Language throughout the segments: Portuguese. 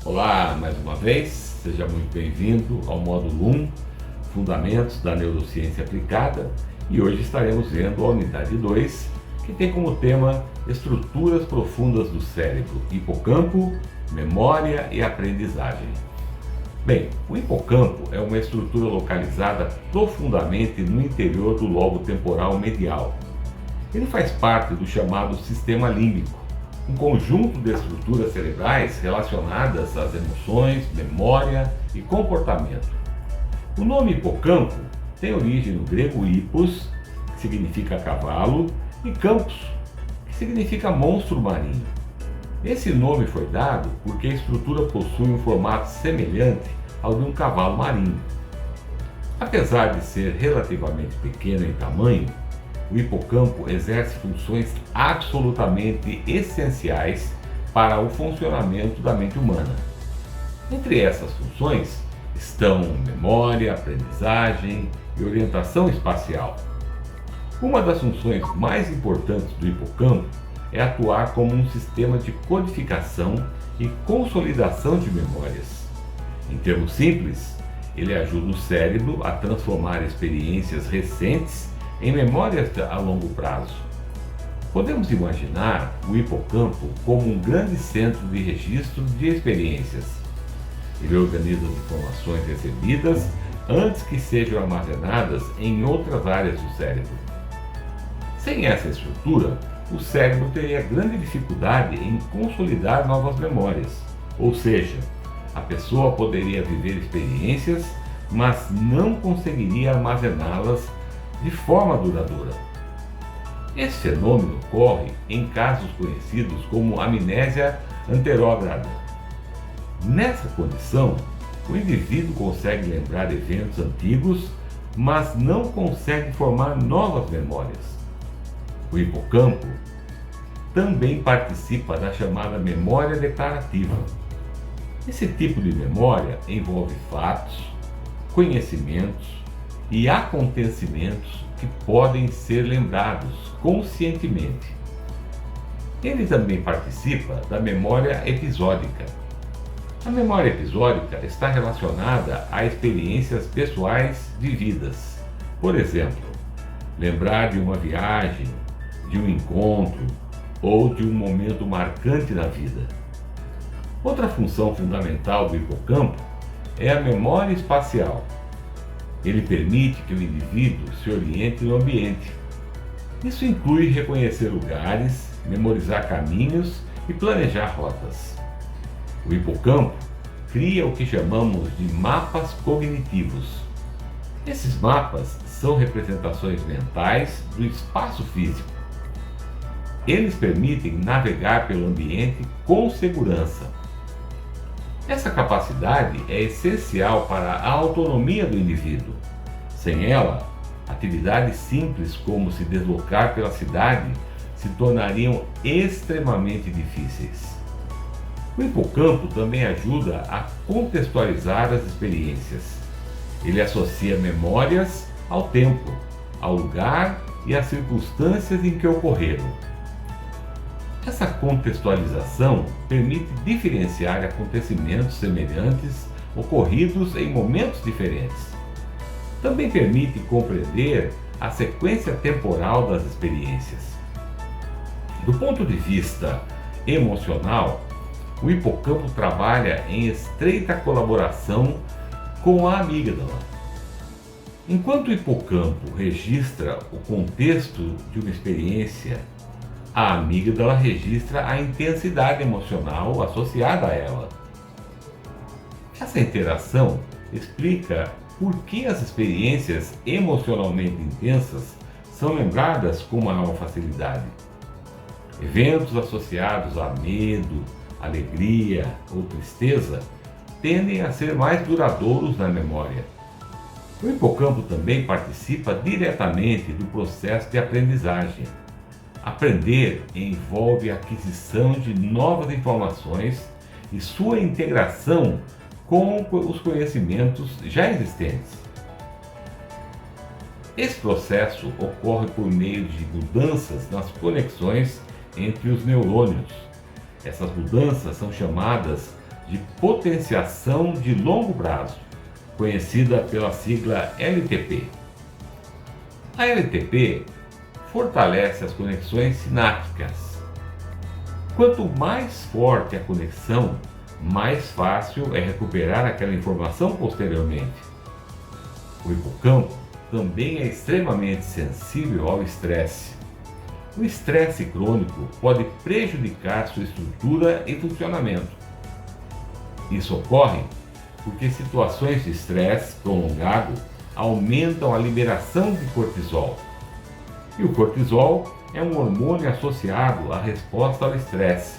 Olá, mais uma vez, seja muito bem-vindo ao módulo 1, Fundamentos da Neurociência Aplicada, e hoje estaremos vendo a unidade 2, que tem como tema Estruturas Profundas do Cérebro, Hipocampo, Memória e Aprendizagem. Bem, o hipocampo é uma estrutura localizada profundamente no interior do lobo temporal medial. Ele faz parte do chamado sistema límbico, um conjunto de estruturas cerebrais relacionadas às emoções, memória e comportamento. O nome hipocampo tem origem no grego hippos, que significa cavalo, e campos, que significa monstro marinho. Esse nome foi dado porque a estrutura possui um formato semelhante ao de um cavalo marinho. Apesar de ser relativamente pequeno em tamanho, o hipocampo exerce funções absolutamente essenciais para o funcionamento da mente humana. Entre essas funções estão memória, aprendizagem e orientação espacial. Uma das funções mais importantes do hipocampo é atuar como um sistema de codificação e consolidação de memórias. Em termos simples, ele ajuda o cérebro a transformar experiências recentes em memórias a longo prazo. Podemos imaginar o hipocampo como um grande centro de registro de experiências. Ele organiza as informações recebidas antes que sejam armazenadas em outras áreas do cérebro. Sem essa estrutura, o cérebro teria grande dificuldade em consolidar novas memórias, ou seja, a pessoa poderia viver experiências, mas não conseguiria armazená-las de forma duradoura. Esse fenômeno ocorre em casos conhecidos como amnésia anterógrada. Nessa condição, o indivíduo consegue lembrar eventos antigos, mas não consegue formar novas memórias. O hipocampo também participa da chamada memória declarativa. Esse tipo de memória envolve fatos, conhecimentos e acontecimentos que podem ser lembrados conscientemente. Ele também participa da memória episódica. A memória episódica está relacionada a experiências pessoais vividas. Por exemplo, lembrar de uma viagem, de um encontro ou de um momento marcante na vida. Outra função fundamental do hipocampo é a memória espacial. Ele permite que o indivíduo se oriente no ambiente. Isso inclui reconhecer lugares, memorizar caminhos e planejar rotas. O hipocampo cria o que chamamos de mapas cognitivos. Esses mapas são representações mentais do espaço físico. Eles permitem navegar pelo ambiente com segurança. Essa capacidade é essencial para a autonomia do indivíduo. Sem ela, atividades simples como se deslocar pela cidade se tornariam extremamente difíceis. O hipocampo também ajuda a contextualizar as experiências. Ele associa memórias ao tempo, ao lugar e às circunstâncias em que ocorreram. Essa contextualização permite diferenciar acontecimentos semelhantes ocorridos em momentos diferentes. Também permite compreender a sequência temporal das experiências. Do ponto de vista emocional, o hipocampo trabalha em estreita colaboração com a amígdala. Enquanto o hipocampo registra o contexto de uma experiência, a amígdala registra a intensidade emocional associada a ela. Essa interação explica por que as experiências emocionalmente intensas são lembradas com maior facilidade. Eventos associados a medo, alegria ou tristeza tendem a ser mais duradouros na memória. O hipocampo também participa diretamente do processo de aprendizagem. Aprender envolve a aquisição de novas informações e sua integração com os conhecimentos já existentes. Esse processo ocorre por meio de mudanças nas conexões entre os neurônios. Essas mudanças são chamadas de potenciação de longo prazo, conhecida pela sigla LTP. A LTP fortalece as conexões sinápticas. Quanto mais forte a conexão, mais fácil é recuperar aquela informação posteriormente. O hipocampo também é extremamente sensível ao estresse. O estresse crônico pode prejudicar sua estrutura e funcionamento. Isso ocorre porque situações de estresse prolongado aumentam a liberação de cortisol. E o cortisol é um hormônio associado à resposta ao estresse.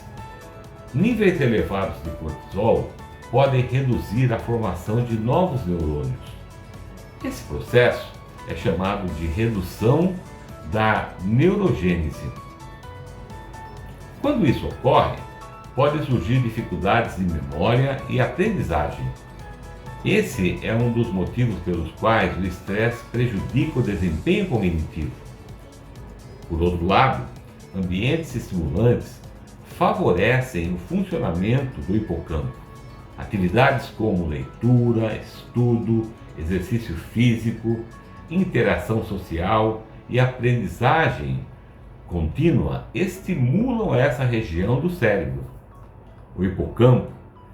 Níveis elevados de cortisol podem reduzir a formação de novos neurônios. Esse processo é chamado de redução da neurogênese. Quando isso ocorre, podem surgir dificuldades de memória e aprendizagem. Esse é um dos motivos pelos quais o estresse prejudica o desempenho cognitivo. Por outro lado, ambientes estimulantes favorecem o funcionamento do hipocampo. Atividades como leitura, estudo, exercício físico, interação social e aprendizagem contínua estimulam essa região do cérebro. O hipocampo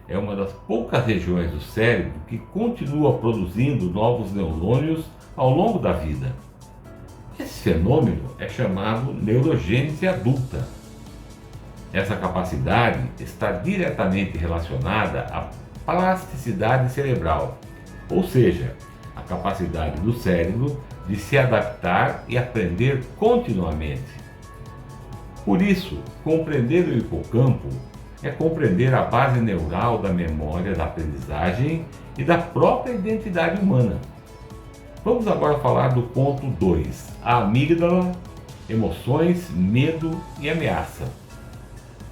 é uma das poucas regiões do cérebro que continua produzindo novos neurônios ao longo da vida. Esse fenômeno é chamado neurogênese adulta. Essa capacidade está diretamente relacionada à plasticidade cerebral, ou seja, a capacidade do cérebro de se adaptar e aprender continuamente. Por isso, compreender o hipocampo é compreender a base neural da memória, da aprendizagem e da própria identidade humana. Vamos agora falar do ponto 2, a amígdala, emoções, medo e ameaça.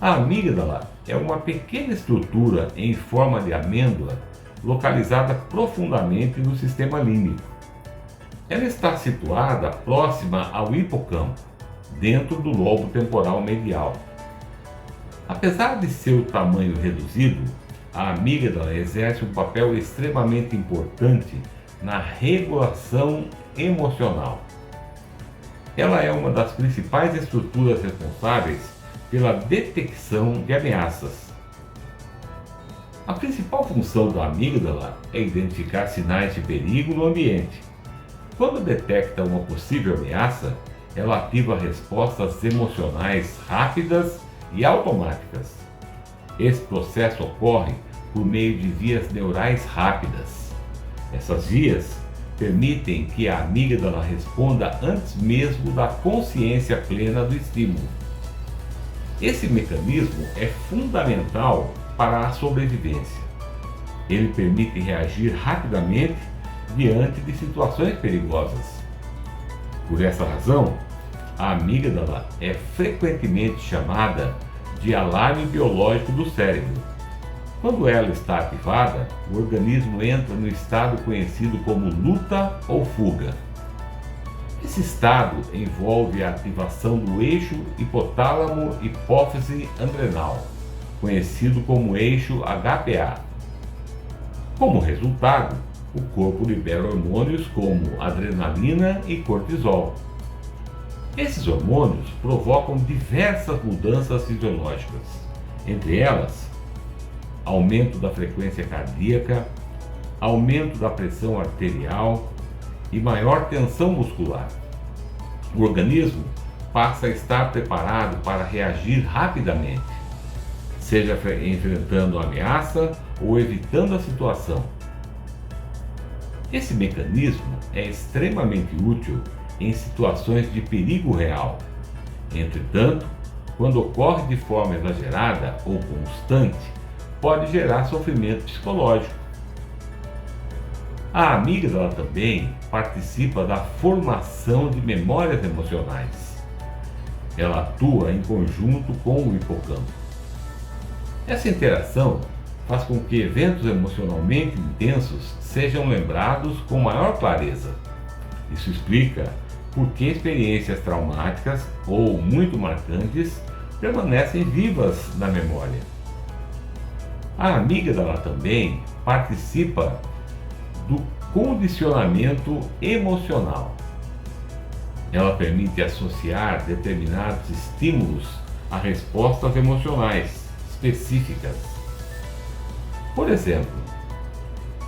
A amígdala é uma pequena estrutura em forma de amêndoa localizada profundamente no sistema límbico. Ela está situada próxima ao hipocampo, dentro do lobo temporal medial. Apesar de seu tamanho reduzido, a amígdala exerce um papel extremamente importante na regulação emocional. Ela é uma das principais estruturas responsáveis pela detecção de ameaças. A principal função da amígdala é identificar sinais de perigo no ambiente. Quando detecta uma possível ameaça, ela ativa respostas emocionais rápidas e automáticas. Esse processo ocorre por meio de vias neurais rápidas. Essas vias permitem que a amígdala responda antes mesmo da consciência plena do estímulo. Esse mecanismo é fundamental para a sobrevivência. Ele permite reagir rapidamente diante de situações perigosas. Por essa razão, a amígdala é frequentemente chamada de alarme biológico do cérebro. Quando ela está ativada, o organismo entra no estado conhecido como luta ou fuga. Esse estado envolve a ativação do eixo hipotálamo-hipófise adrenal, conhecido como eixo HPA. Como resultado, o corpo libera hormônios como adrenalina e cortisol. Esses hormônios provocam diversas mudanças fisiológicas, entre elas aumento da frequência cardíaca, aumento da pressão arterial e maior tensão muscular. O organismo passa a estar preparado para reagir rapidamente, seja enfrentando a ameaça ou evitando a situação. Esse mecanismo é extremamente útil em situações de perigo real. Entretanto, quando ocorre de forma exagerada ou constante, pode gerar sofrimento psicológico. A amígdala também participa da formação de memórias emocionais. Ela atua em conjunto com o hipocampo. Essa interação faz com que eventos emocionalmente intensos sejam lembrados com maior clareza. Isso explica por que experiências traumáticas ou muito marcantes permanecem vivas na memória. A amígdala também participa do condicionamento emocional. Ela permite associar determinados estímulos a respostas emocionais específicas. Por exemplo,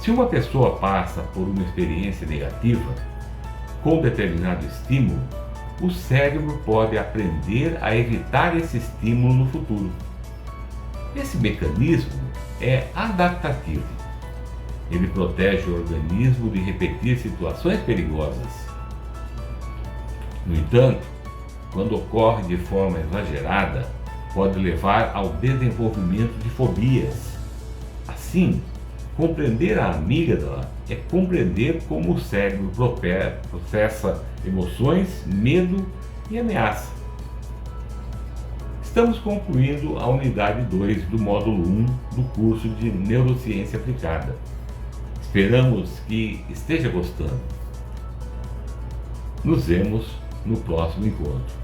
se uma pessoa passa por uma experiência negativa com determinado estímulo, o cérebro pode aprender a evitar esse estímulo no futuro. Esse mecanismo é adaptativo. Ele protege o organismo de repetir situações perigosas. No entanto, quando ocorre de forma exagerada, pode levar ao desenvolvimento de fobias. Assim, compreender a amígdala é compreender como o cérebro processa emoções, medo e ameaça. Estamos concluindo a unidade 2 do módulo 1 do curso de Neurociência Aplicada. Esperamos que esteja gostando. Nos vemos no próximo encontro.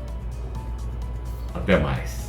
Até mais.